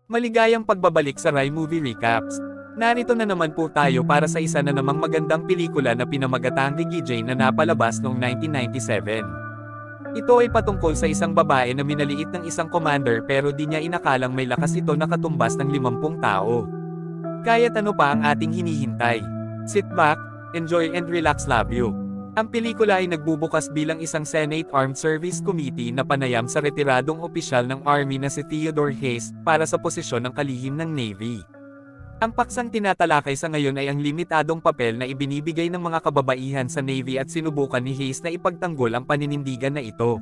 Maligayang pagbabalik sa Rai Movie Recaps. Narito na naman po tayo para sa isa na namang magandang pelikula na pinamagatang ni Gijay na napalabas noong 1997. Ito ay patungkol sa isang babae na minaliit ng isang commander pero di niya inakalang may lakas ito na katumbas ng 50 tao. Kaya't ano pa ang ating hinihintay? Sit back, enjoy and relax, love you. Ang pelikula ay nagbubukas bilang isang Senate Armed Service Committee na panayam sa retiradong opisyal ng Army na si Theodore Hayes para sa posisyon ng kalihim ng Navy. Ang paksang tinatalakay sa ngayon ay ang limitadong papel na ibinibigay ng mga kababaihan sa Navy at sinubukan ni Hayes na ipagtanggol ang paninindigan na ito.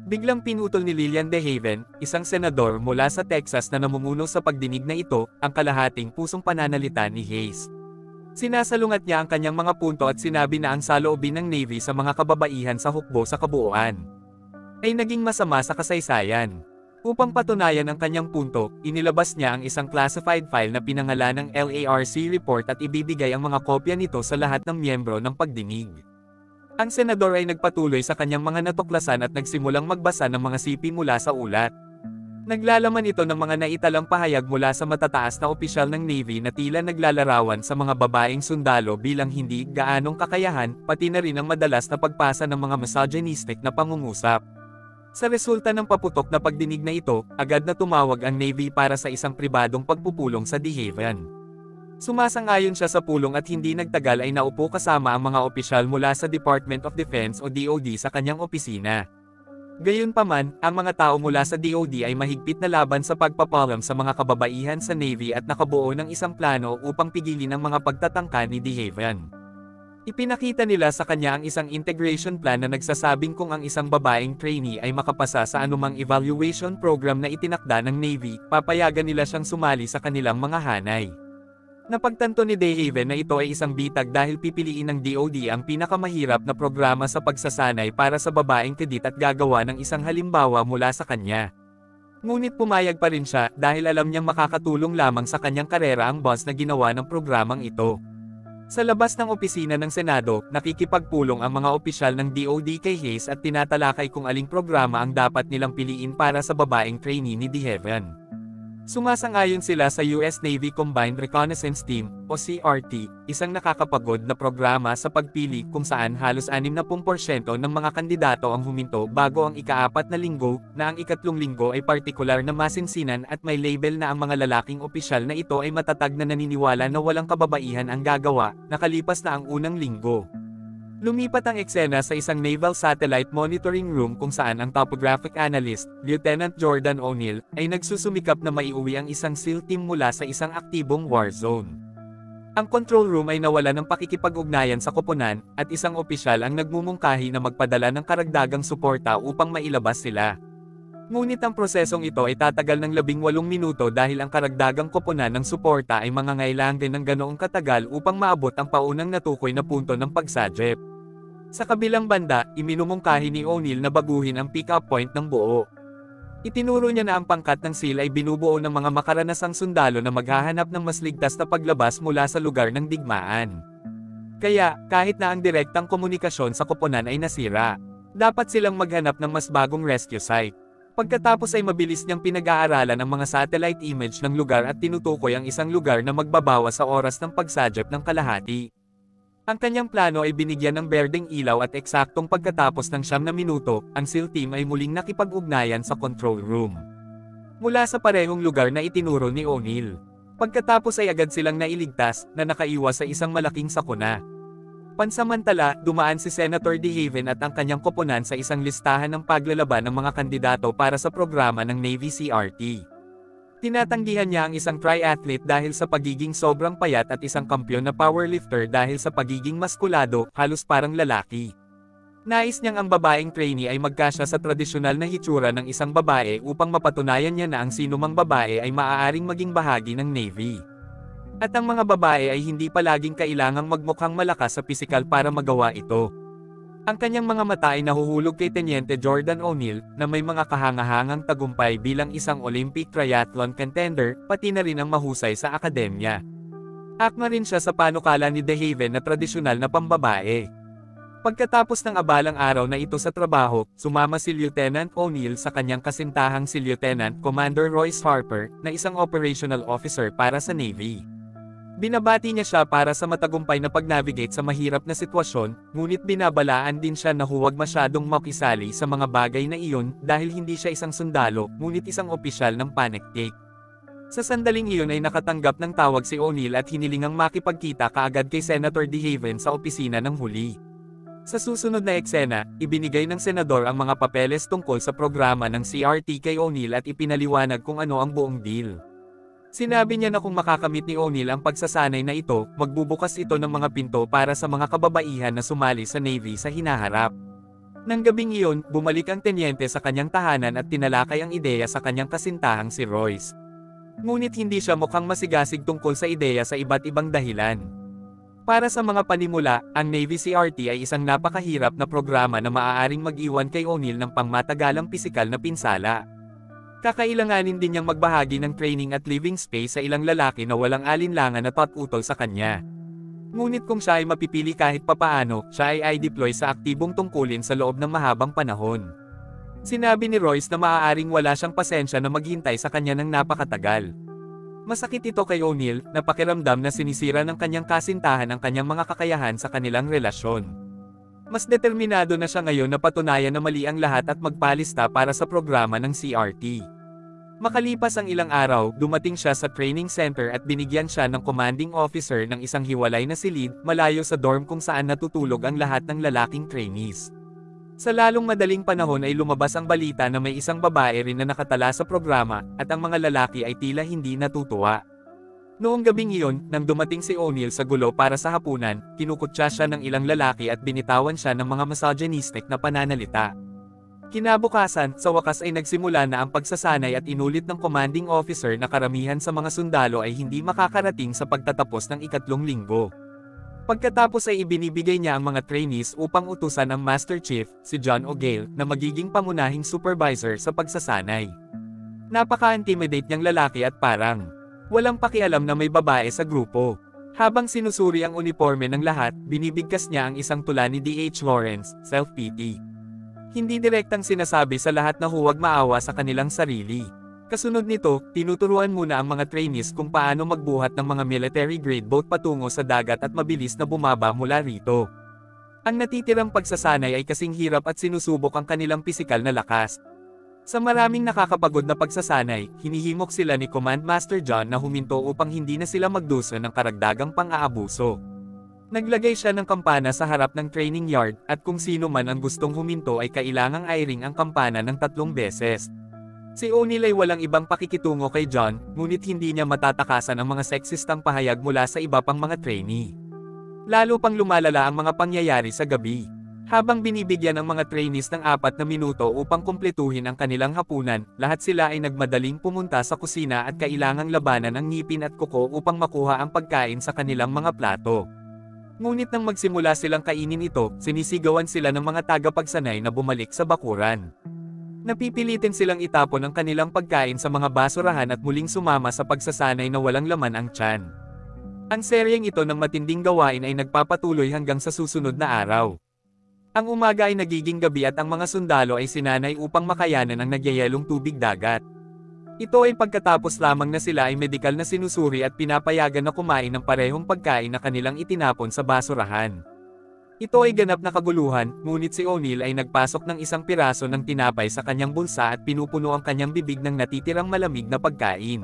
Biglang pinutol ni Lillian De Haven, isang senador mula sa Texas na namumuno sa pagdinig na ito, ang kalahating pusong pananalita ni Hayes. Sinasalungat niya ang kanyang mga punto at sinabi na ang saloobin ng Navy sa mga kababaihan sa hukbo sa kabuuan ay naging masama sa kasaysayan. Upang patunayan ang kanyang punto, inilabas niya ang isang classified file na pinangalan ng LARC report at ibibigay ang mga kopya nito sa lahat ng miyembro ng pagdinig. Ang senador ay nagpatuloy sa kanyang mga natuklasan at nagsimulang magbasa ng mga sipi mula sa ulat. Naglalaman ito ng mga naitalang pahayag mula sa matataas na opisyal ng Navy na tila naglalarawan sa mga babaeng sundalo bilang hindi gaanong kakayahan, pati na rin ang madalas na pagpasa ng mga misogynistic na pangungusap. Sa resulta ng paputok na pagdinig na ito, agad na tumawag ang Navy para sa isang pribadong pagpupulong sa De Haven. Sumasang-ayon siya sa pulong at hindi nagtagal ay naupo kasama ang mga opisyal mula sa Department of Defense o DoD sa kanyang opisina. Gayunpaman, ang mga tao mula sa DoD ay mahigpit na laban sa pagpapalam sa mga kababaihan sa Navy at nakabuo ng isang plano upang pigilin ang mga pagtatangka ni De Haven. Ipinakita nila sa kanya ang isang integration plan na nagsasabing kung ang isang babaeng trainee ay makapasa sa anumang evaluation program na itinakda ng Navy, papayagan nila siyang sumali sa kanilang mga hanay. Napagtanto ni De Haven na ito ay isang bitag dahil pipiliin ng DoD ang pinakamahirap na programa sa pagsasanay para sa babaeng kadit at gagawa ng isang halimbawa mula sa kanya. Ngunit pumayag pa rin siya dahil alam niyang makakatulong lamang sa kanyang karera ang boss na ginawa ng programang ito. Sa labas ng opisina ng Senado, nakikipagpulong ang mga opisyal ng DoD kay Hayes at tinatalakay kung aling programa ang dapat nilang piliin para sa babaeng trainee ni De Haven. Sumasang-ayon sila sa US Navy Combined Reconnaissance Team, o CRT, isang nakakapagod na programa sa pagpili kung saan halos 60% ng mga kandidato ang huminto bago ang ika-4 na linggo, na ang ikatlong linggo ay partikular na masinsinan at may label na ang mga lalaking opisyal na ito ay matatag na naniniwala na walang kababaihan ang gagawa, nakalipas na ang unang linggo. Lumipat ang eksena sa isang naval satellite monitoring room kung saan ang topographic analyst, Lieutenant Jordan O'Neill, ay nagsusumikap na maiuwi ang isang SEAL team mula sa isang aktibong war zone. Ang control room ay nawala ng pakikipag-ugnayan sa koponan, at isang opisyal ang nagmumungkahi na magpadala ng karagdagang suporta upang mailabas sila. Ngunit ang prosesong ito ay tatagal ng 18 minuto dahil ang karagdagang koponan ng suporta ay mangangailangan din ng ganoong katagal upang maabot ang paunang natukoy na punto ng pagsadip. Sa kabilang banda, iminumungkahi ni O'Neill na baguhin ang pick-up point ng buo. Itinuro niya na ang pangkat ng SEAL ay binubuo ng mga makaranasang sundalo na maghahanap ng mas ligtas na paglabas mula sa lugar ng digmaan. Kaya, kahit na ang direktang komunikasyon sa koponan ay nasira, dapat silang maghanap ng mas bagong rescue site. Pagkatapos ay mabilis niyang pinag-aaralan ang mga satellite image ng lugar at tinutukoy ang isang lugar na magbabawas sa oras ng pagsadip ng kalahati. Ang kanyang plano ay binigyan ng berdeng ilaw at eksaktong pagkatapos ng 9 na minuto, ang SEAL team ay muling nakipag-ugnayan sa control room. Mula sa parehong lugar na itinuro ni O'Neill. Pagkatapos ay agad silang nailigtas, na nakaiwas sa isang malaking sakuna. Pansamantala, dumaan si Senator De Haven at ang kanyang koponan sa isang listahan ng paglalaban ng mga kandidato para sa programa ng Navy CRT. Tinatanggihan niya ang isang triathlete dahil sa pagiging sobrang payat at isang kampyon na powerlifter dahil sa pagiging maskulado, halos parang lalaki. Nais niyang ang babaeng trainee ay magkasya sa tradisyonal na hitsura ng isang babae upang mapatunayan niya na ang sinumang babae ay maaaring maging bahagi ng Navy. At ang mga babae ay hindi palaging kailangang magmukhang malakas sa pisikal para magawa ito. Ang kanyang mga mata ay nahuhulog kay Teniente Jordan O'Neill, na may mga kahangahangang tagumpay bilang isang Olympic triathlon contender, pati na rin ang mahusay sa akademya. Akma rin siya sa panukala ni De Haven na tradisyonal na pambabae. Pagkatapos ng abalang araw na ito sa trabaho, sumama si Lieutenant O'Neill sa kanyang kasintahang si Lieutenant Commander Royce Harper, na isang operational officer para sa Navy. Binabati niya siya para sa matagumpay na pag-navigate sa mahirap na sitwasyon, ngunit binabalaan din siya na huwag masyadong makisali sa mga bagay na iyon dahil hindi siya isang sundalo, ngunit isang opisyal ng Pacific. Sa sandaling iyon ay nakatanggap ng tawag si O'Neill at hinilingang makipagkita kaagad kay Senator DeHaven sa opisina ng huli. Sa susunod na eksena, ibinigay ng senador ang mga papeles tungkol sa programa ng CRT kay O'Neill at ipinaliwanag kung ano ang buong deal. Sinabi niya na kung makakamit ni O'Neill ang pagsasanay na ito, magbubukas ito ng mga pinto para sa mga kababaihan na sumali sa Navy sa hinaharap. Nang gabing iyon, bumalik ang tenyente sa kanyang tahanan at tinalakay ang ideya sa kanyang kasintahang si Royce. Ngunit hindi siya mukhang masigasig tungkol sa ideya sa iba't ibang dahilan. Para sa mga panimula, ang Navy CRT ay isang napakahirap na programa na maaaring mag-iwan kay O'Neill ng pangmatagalang pisikal na pinsala. Kakailanganin din niyang magbahagi ng training at living space sa ilang lalaki na walang alinlangan na tutol sa kanya. Ngunit kung siya ay mapipili kahit papaano, siya ay i-deploy sa aktibong tungkulin sa loob ng mahabang panahon. Sinabi ni Royce na maaaring wala siyang pasensya na maghintay sa kanya ng napakatagal. Masakit ito kay O'Neill, na pakiramdam na sinisira ng kanyang kasintahan ang kanyang mga kakayahan sa kanilang relasyon. Mas determinado na siya ngayon na patunayan na mali ang lahat at magpalista para sa programa ng CRT. Makalipas ang ilang araw, dumating siya sa training center at binigyan siya ng commanding officer ng isang hiwalay na silid, malayo sa dorm kung saan natutulog ang lahat ng lalaking trainees. Sa lalong madaling panahon ay lumabas ang balita na may isang babae rin na nakatala sa programa, at ang mga lalaki ay tila hindi natutuwa. Noong gabing iyon, nang dumating si O'Neill sa gulo para sa hapunan, kinukutya siya ng ilang lalaki at binitawan siya ng mga misogynistic na pananalita. Kinabukasan, sa wakas ay nagsimula na ang pagsasanay at inulit ng commanding officer na karamihan sa mga sundalo ay hindi makakarating sa pagtatapos ng 3 linggo. Pagkatapos ay ibinibigay niya ang mga trainees upang utusan ang Master Chief, si John O'Gale, na magiging pangunahing supervisor sa pagsasanay. Napaka-intimidate niyang lalaki at parang walang pakialam na may babae sa grupo. Habang sinusuri ang uniforme ng lahat, binibigkas niya ang isang tula ni D.H. Lawrence, Self-Pity. Hindi direktang sinasabi sa lahat na huwag maawa sa kanilang sarili. Kasunod nito, tinuturuan muna ang mga trainees kung paano magbuhat ng mga military-grade boat patungo sa dagat at mabilis na bumaba mula rito. Ang natitirang pagsasanay ay kasing hirap at sinusubok ang kanilang pisikal na lakas. Sa maraming nakakapagod na pagsasanay, hinihimok sila ni Command Master John na huminto upang hindi na sila magdusa ng karagdagang pang-aabuso. Naglagay siya ng kampana sa harap ng training yard, at kung sino man ang gustong huminto ay kailangang i-ring ang kampana ng 3 beses. Si O'Neill ay walang ibang pakikitungo kay John, ngunit hindi niya matatakasan ang mga seksistang pahayag mula sa iba pang mga trainee. Lalo pang lumalala ang mga pangyayari sa gabi. Habang binibigyan ang mga trainees ng 4 na minuto upang kumpletuhin ang kanilang hapunan, lahat sila ay nagmadaling pumunta sa kusina at kailangang labanan ang ngipin at kuko upang makuha ang pagkain sa kanilang mga plato. Ngunit nang magsimula silang kainin ito, sinisigawan sila ng mga tagapagsanay na bumalik sa bakuran. Napipilitin silang itapon ang kanilang pagkain sa mga basurahan at muling sumama sa pagsasanay na walang laman ang tiyan. Ang seryeng ito ng matinding gawain ay nagpapatuloy hanggang sa susunod na araw. Ang umaga ay nagiging gabi at ang mga sundalo ay sinanay upang makayanan ang nagyayelong tubig dagat. Ito ay pagkatapos lamang na sila ay medikal na sinusuri at pinapayagan na kumain ng parehong pagkain na kanilang itinapon sa basurahan. Ito ay ganap na kaguluhan, ngunit si O'Neill ay nagpasok ng isang piraso ng tinapay sa kanyang bulsa at pinupuno ang kanyang bibig ng natitirang malamig na pagkain.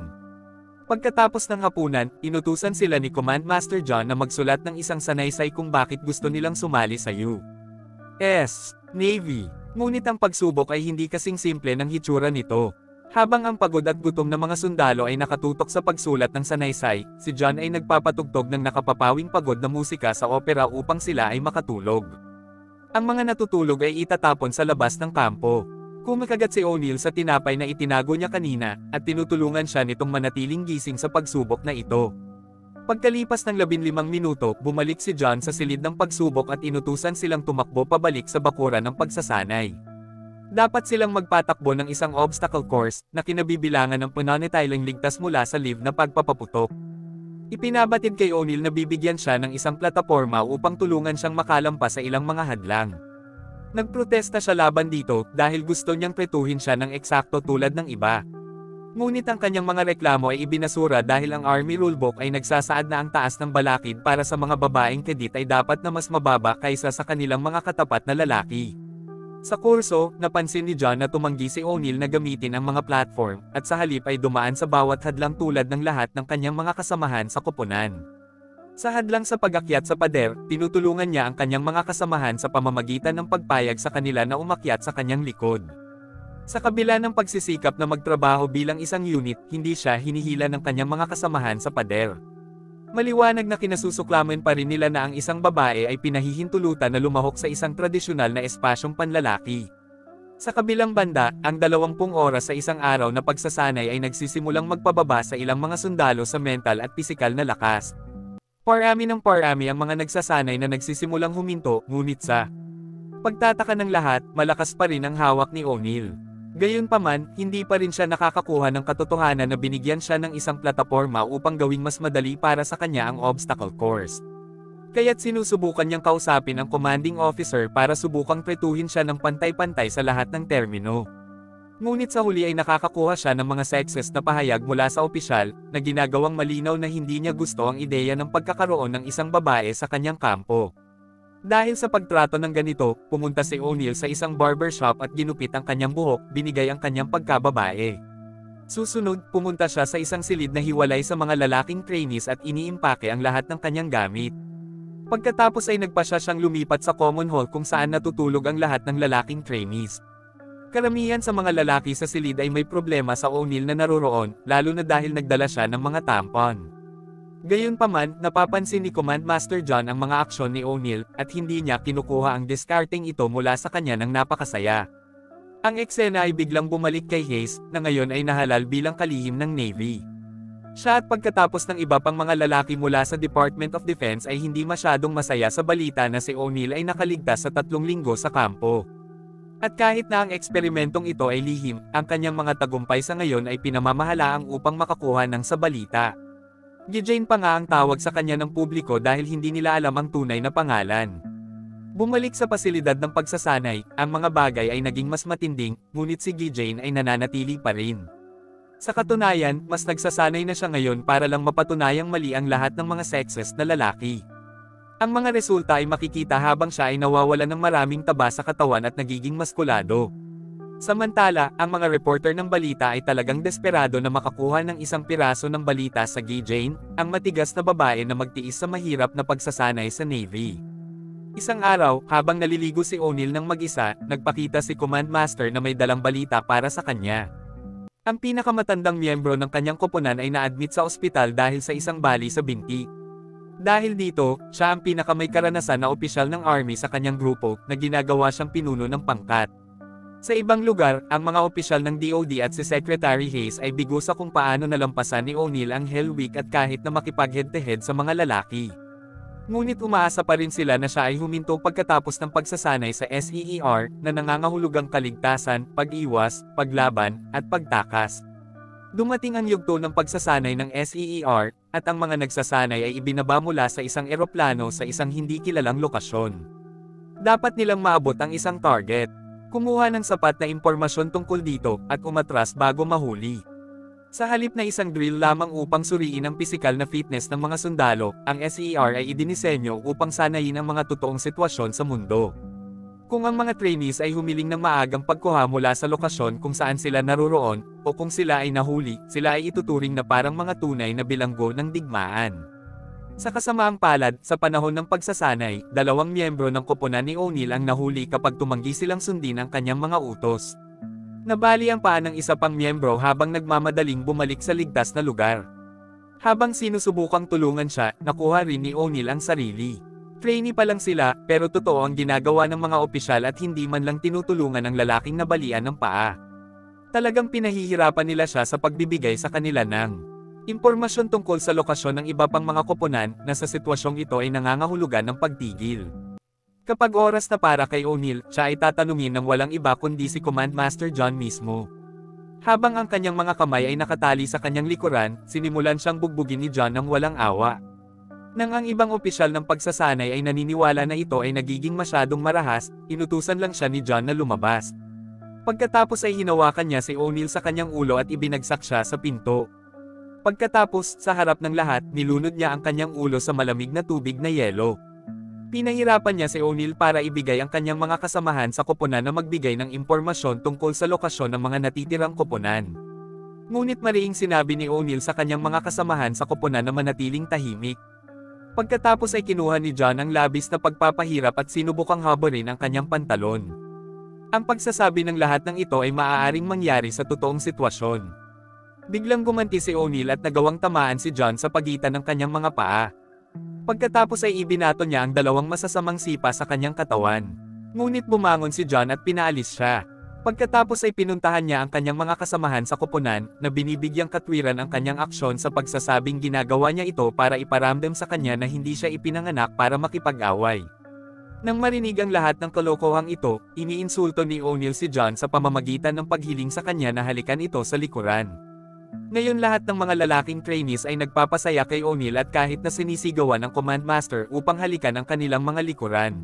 Pagkatapos ng hapunan, inutusan sila ni Command Master John na magsulat ng isang sanaysay kung bakit gusto nilang sumali sa U.S. Navy. Ngunit ang pagsubok ay hindi kasing simple ng hitsura nito. Habang ang pagod at gutom na mga sundalo ay nakatutok sa pagsulat ng sanaysay, si John ay nagpapatugtog ng nakapapawing pagod na musika sa opera upang sila ay makatulog. Ang mga natutulog ay itatapon sa labas ng kampo. Kumakagat si O'Neill sa tinapay na itinago niya kanina, at tinutulungan siya nitong manatiling gising sa pagsubok na ito. Pagkalipas ng 15 minuto, bumalik si John sa silid ng pagsubok at inutusan silang tumakbo pabalik sa bakuran ng pagsasanay. Dapat silang magpatakbo ng isang obstacle course, na kinabibilangan ng pananatiling ligtas mula sa live na pagpapaputok. Ipinabatid kay O'Neill na bibigyan siya ng isang plataporma upang tulungan siyang makalampas sa ilang mga hadlang. Nagprotesta siya laban dito dahil gusto niyang pretuhin siya ng eksakto tulad ng iba. Ngunit ang kanyang mga reklamo ay ibinasura dahil ang Army Rulebook ay nagsasaad na ang taas ng balakid para sa mga babaeng kedit ay dapat na mas mababa kaysa sa kanilang mga katapat na lalaki. Sa kurso, napansin ni John na tumanggi si O'Neill na gamitin ang mga platform, at sa halip ay dumaan sa bawat hadlang tulad ng lahat ng kanyang mga kasamahan sa koponan. Sa hadlang sa pag-akyat sa pader, tinutulungan niya ang kanyang mga kasamahan sa pamamagitan ng pagpayag sa kanila na umakyat sa kanyang likod. Sa kabila ng pagsisikap na magtrabaho bilang isang unit, hindi siya hinihila ng kanyang mga kasamahan sa pader. Maliwanag na kinasusuklaman pa rin nila na ang isang babae ay pinahihintulutan na lumahok sa isang tradisyonal na espasyong panlalaki. Sa kabilang banda, ang 20 oras sa isang araw na pagsasanay ay nagsisimulang magpababa sa ilang mga sundalo sa mental at pisikal na lakas. Parami ng parami ang mga nagsasanay na nagsisimulang huminto, ngunit sa pagtataka ng lahat, malakas pa rin ang hawak ni O'Neill. Gayunpaman, hindi pa rin siya nakakakuha ng katotohanan na binigyan siya ng isang plataporma upang gawing mas madali para sa kanya ang obstacle course. Kaya't sinusubukan niyang kausapin ang commanding officer para subukang pretuhin siya ng pantay-pantay sa lahat ng termino. Ngunit sa huli ay nakakakuha siya ng mga sexist na pahayag mula sa opisyal, na ginagawang malinaw na hindi niya gusto ang ideya ng pagkakaroon ng isang babae sa kanyang kampo. Dahil sa pagtrato ng ganito, pumunta si O'Neill sa isang barbershop at ginupit ang kanyang buhok, binigay ang kanyang pagkababae. Susunod, pumunta siya sa isang silid na hiwalay sa mga lalaking trainees at iniimpake ang lahat ng kanyang gamit. Pagkatapos ay nagpasya siyang lumipat sa common hall kung saan natutulog ang lahat ng lalaking trainees. Karamihan sa mga lalaki sa silid ay may problema sa O'Neill na naroroon, lalo na dahil nagdala siya ng mga tampon. Gayunpaman, napapansin ni Command Master John ang mga aksyon ni O'Neill, at hindi niya kinukuha ang discarding ito mula sa kanya ng napakasaya. Ang eksena ay biglang bumalik kay Hayes, na ngayon ay nahalal bilang kalihim ng Navy. Siya at pagkatapos ng iba pang mga lalaki mula sa Department of Defense ay hindi masyadong masaya sa balita na si O'Neill ay nakaligtas sa 3 linggo sa kampo. At kahit na ang eksperimentong ito ay lihim, ang kanyang mga tagumpay sa ngayon ay pinamamahalaang upang makakuha ng sa balita. Gijane pa nga ang tawag sa kanya ng publiko dahil hindi nila alam ang tunay na pangalan. Bumalik sa pasilidad ng pagsasanay, ang mga bagay ay naging mas matinding, ngunit si Gijane ay nananatili pa rin. Sa katunayan, mas nagsasanay na siya ngayon para lang mapatunayang mali ang lahat ng mga sexist na lalaki. Ang mga resulta ay makikita habang siya ay nawawalan ng maraming taba sa katawan at nagiging maskulado. Samantala, ang mga reporter ng balita ay talagang desperado na makakuha ng isang piraso ng balita sa Gijane, ang matigas na babae na magtiis sa mahirap na pagsasanay sa Navy. Isang araw, habang naliligo si O'Neill ng mag-isa, nagpakita si Command Master na may dalang balita para sa kanya. Ang pinakamatandang miyembro ng kanyang koponan ay na-admit sa ospital dahil sa isang bali sa binti. Dahil dito, siya ang pinakamay karanasan na opisyal ng Army sa kanyang grupo, na ginagawa siyang pinuno ng pangkat. Sa ibang lugar, ang mga opisyal ng DOD at si Secretary Hayes ay bigo sa kung paano nalampasan ni O'Neill ang Hell Week at kahit na makipag-head-to-head sa mga lalaki. Ngunit umaasa pa rin sila na siya ay huminto pagkatapos ng pagsasanay sa SEER, na nangangahulugang kaligtasan, pag-iwas, paglaban, at pagtakas. Dumating ang yugto ng pagsasanay ng SEER, at ang mga nagsasanay ay ibinaba mula sa isang eroplano sa isang hindi kilalang lokasyon. Dapat nilang maabot ang isang target. Kumuha ng sapat na impormasyon tungkol dito, at umatras bago mahuli. Sa halip na isang drill lamang upang suriin ang pisikal na fitness ng mga sundalo, ang SER ay idinisenyo upang sanayin ang mga totoong sitwasyon sa mundo. Kung ang mga trainees ay humiling ng maagang pagkuha mula sa lokasyon kung saan sila naroroon, o kung sila ay nahuli, sila ay ituturing na parang mga tunay na bilanggo ng digmaan. Sa kasamaang palad, sa panahon ng pagsasanay, 2 miyembro ng koponan ni O'Neill ang nahuli kapag tumanggi silang sundin ang kanyang mga utos. Nabali ang paa ng isa pang miyembro habang nagmamadaling bumalik sa ligtas na lugar. Habang sinusubukang tulungan siya, nakuha rin ni O'Neill ang sarili. Trainee pa lang sila, pero totoo ang ginagawa ng mga opisyal at hindi man lang tinutulungan ang lalaking nabalian ng paa. Talagang pinahihirapan nila siya sa pagbibigay sa kanila ng impormasyon tungkol sa lokasyon ng iba pang mga koponan, na sa sitwasyong ito ay nangangahulugan ng pagtigil. Kapag oras na para kay O'Neill, siya ay tatanungin ng walang iba kundi si Command Master John mismo. Habang ang kanyang mga kamay ay nakatali sa kanyang likuran, sinimulan siyang bugbugin ni John ng walang awa. Nang ang ibang opisyal ng pagsasanay ay naniniwala na ito ay nagiging masyadong marahas, inutusan lang siya ni John na lumabas. Pagkatapos ay hinawakan niya si O'Neill sa kanyang ulo at ibinagsak siya sa pinto. Pagkatapos, sa harap ng lahat, nilunod niya ang kanyang ulo sa malamig na tubig na yelo. Pinahirapan niya si O'Neill para ibigay ang kanyang mga kasamahan sa koponan na magbigay ng impormasyon tungkol sa lokasyon ng mga natitirang koponan. Ngunit mariing sinabi ni O'Neill sa kanyang mga kasamahan sa koponan na manatiling tahimik. Pagkatapos ay kinuha ni John ang labis na pagpapahirap at sinubukang haburin ang kanyang pantalon. Ang pagsasabi ng lahat ng ito ay maaaring mangyari sa totoong sitwasyon. Biglang gumanti si O'Neill at nagawang tamaan si John sa pagitan ng kanyang mga paa. Pagkatapos ay ibinato niya ang dalawang masasamang sipa sa kanyang katawan. Ngunit bumangon si John at pinaalis siya. Pagkatapos ay pinuntahan niya ang kanyang mga kasamahan sa koponan, na binibigyang katwiran ang kanyang aksyon sa pagsasabing ginagawa niya ito para iparamdam sa kanya na hindi siya ipinanganak para makipag-away. Nang marinig ang lahat ng kalokohang ito, iniinsulto ni O'Neill si John sa pamamagitan ng paghiling sa kanya na halikan ito sa likuran. Ngayon lahat ng mga lalaking trainees ay nagpapasaya kay O'Neill at kahit na sinisigawan ng Command Master upang halikan ang kanilang mga likuran.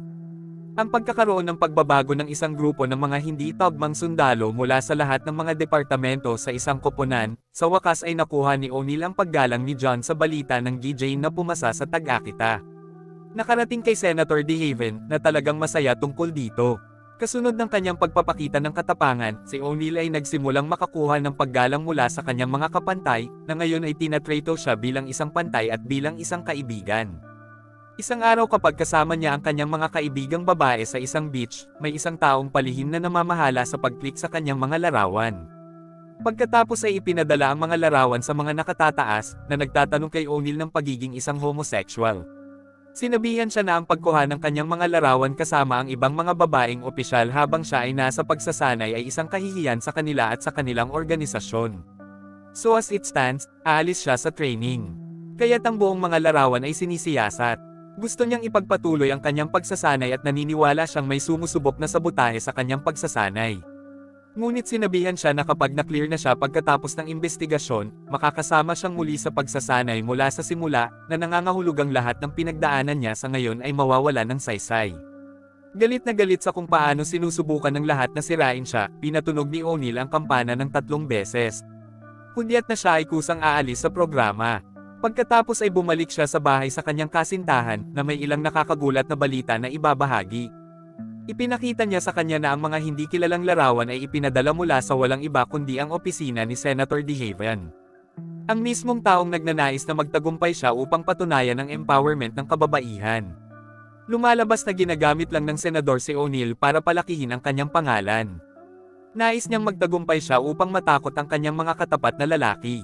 Ang pagkakaroon ng pagbabago ng isang grupo ng mga hindi tugmang sundalo mula sa lahat ng mga departamento sa isang koponan, sa wakas ay nakuha ni O'Neill ang paggalang ni John sa balita ng GJ na pumasa sa Tag-Akita. Nakarating kay Senator DeHaven na talagang masaya tungkol dito. Kasunod ng kanyang pagpapakita ng katapangan, si O'Neill ay nagsimulang makakuha ng paggalang mula sa kanyang mga kapantay, na ngayon ay tinatrato siya bilang isang pantay at bilang isang kaibigan. Isang araw kapag kasama niya ang kanyang mga kaibigang babae sa isang beach, may isang taong palihim na namamahala sa pag-click sa kanyang mga larawan. Pagkatapos ay ipinadala ang mga larawan sa mga nakatataas, na nagtatanong kay O'Neill ng pagiging isang homosexual. Sinabihan siya na ang pagkuha ng kanyang mga larawan kasama ang ibang mga babaeng opisyal habang siya ay nasa pagsasanay ay isang kahihiyan sa kanila at sa kanilang organisasyon. So as it stands, aalis siya sa training. Kaya't ang buong mga larawan ay sinisiyasat. Gusto niyang ipagpatuloy ang kanyang pagsasanay at naniniwala siyang may sumusubok na sabotahe sa kanyang pagsasanay. Ngunit sinabihan siya na kapag na-clear na siya pagkatapos ng investigasyon, makakasama siyang muli sa pagsasanay mula sa simula, na nangangahulugang lahat ng pinagdaanan niya sa ngayon ay mawawala ng saysay. Galit na galit sa kung paano sinusubukan ng lahat na sirain siya, pinatunog ni O'Neill ang kampana ng 3 beses. Hudyat na siya ay kusang aalis sa programa. Pagkatapos ay bumalik siya sa bahay sa kanyang kasintahan, na may ilang nakakagulat na balita na ibabahagi. Ipinakita niya sa kanya na ang mga hindi kilalang larawan ay ipinadala mula sa walang iba kundi ang opisina ni Senator DeHaven. Ang mismong taong nagnanais na magtagumpay siya upang patunayan ang empowerment ng kababaihan. Lumalabas na ginagamit lang ng senador si O'Neill para palakihin ang kanyang pangalan. Nais niyang magtagumpay siya upang matakot ang kanyang mga katapat na lalaki.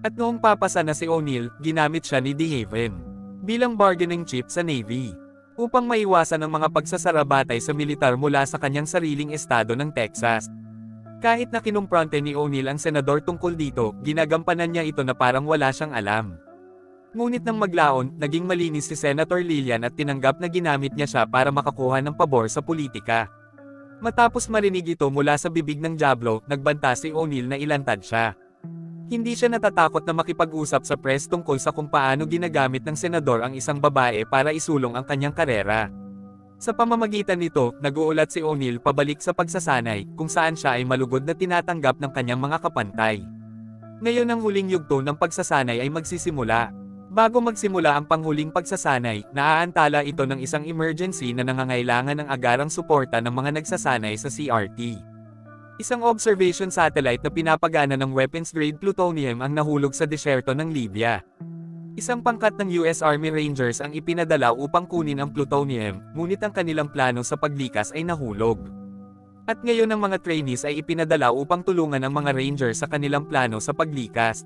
At noong papasa na si O'Neill, ginamit siya ni DeHaven bilang bargaining chip sa Navy, upang maiwasan ang mga pagsasarabatay sa militar mula sa kanyang sariling estado ng Texas. Kahit na kinumpronte ni O'Neill ang senador tungkol dito, ginagampanan niya ito na parang wala siyang alam. Ngunit nang maglaon, naging malinis si Senator Lillian at tinanggap na ginamit niya siya para makakuha ng pabor sa politika. Matapos marinig ito mula sa bibig ng Diablo, nagbanta si O'Neill na ilantad siya. Hindi siya natatakot na makipag-usap sa press tungkol sa kung paano ginagamit ng senador ang isang babae para isulong ang kanyang karera. Sa pamamagitan nito, nag-uulat si O'Neill pabalik sa pagsasanay, kung saan siya ay malugod na tinatanggap ng kanyang mga kapantay. Ngayon ang huling yugto ng pagsasanay ay magsisimula. Bago magsimula ang panghuling pagsasanay, naaantala ito ng isang emergency na nangangailangan ng agarang suporta ng mga nagsasanay sa CRT. Isang observation satellite na pinapagana ng weapons-grade plutonium ang nahulog sa disyerto ng Libya. Isang pangkat ng US Army Rangers ang ipinadala upang kunin ang plutonium, ngunit ang kanilang plano sa paglikas ay nahulog. At ngayon ang mga trainees ay ipinadala upang tulungan ang mga Rangers sa kanilang plano sa paglikas.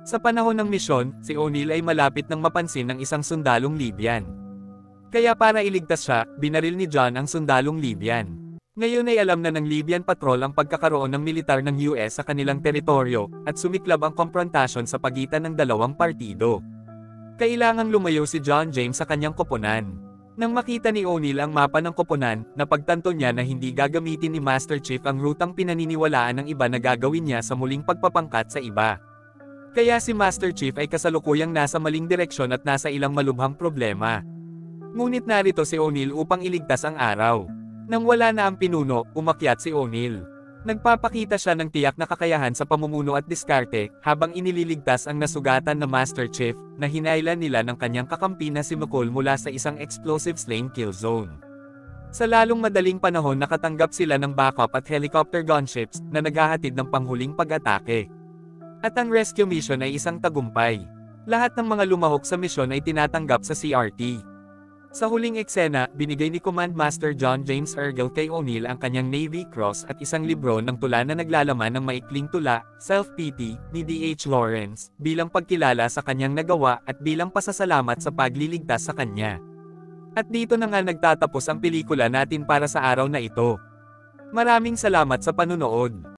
Sa panahon ng misyon, si O'Neill ay malapit nang mapansin ng isang sundalong Libyan. Kaya para iligtas siya, binaril ni John ang sundalong Libyan. Ngayon ay alam na ng Libyan Patrol ang pagkakaroon ng militar ng US sa kanilang teritoryo, at sumiklab ang komprontasyon sa pagitan ng dalawang partido. Kailangang lumayo si John James sa kanyang koponan. Nang makita ni O'Neil ang mapa ng koponan, napagtanto niya na hindi gagamitin ni Master Chief ang rutang pinaniniwalaan ng iba na gagawin niya sa muling pagpapangkat sa iba. Kaya si Master Chief ay kasalukuyang nasa maling direksyon at nasa ilang malubhang problema. Ngunit narito si O'Neil upang iligtas ang araw. Nang wala na ang pinuno, umakyat si O'Neil. Nagpapakita siya ng tiyak na kakayahan sa pamumuno at diskarte, habang inililigtas ang nasugatan na Master Chief, na hinailan nila ng kanyang kakampi na si McCall mula sa isang explosive slain kill zone. Sa lalong madaling panahon nakatanggap sila ng backup at helicopter gunships, na naghahatid ng panghuling pag-atake. At ang rescue mission ay isang tagumpay. Lahat ng mga lumahok sa misyon ay tinatanggap sa CRT. Sa huling eksena, binigay ni Command Master John James Ergel kay O'Neil ang kanyang Navy Cross at isang libro ng tula na naglalaman ng maikling tula, Self-Pity, ni D.H. Lawrence, bilang pagkilala sa kanyang nagawa at bilang pasasalamat sa pagliligtas sa kanya. At dito na nga nagtatapos ang pelikula natin para sa araw na ito. Maraming salamat sa panunood.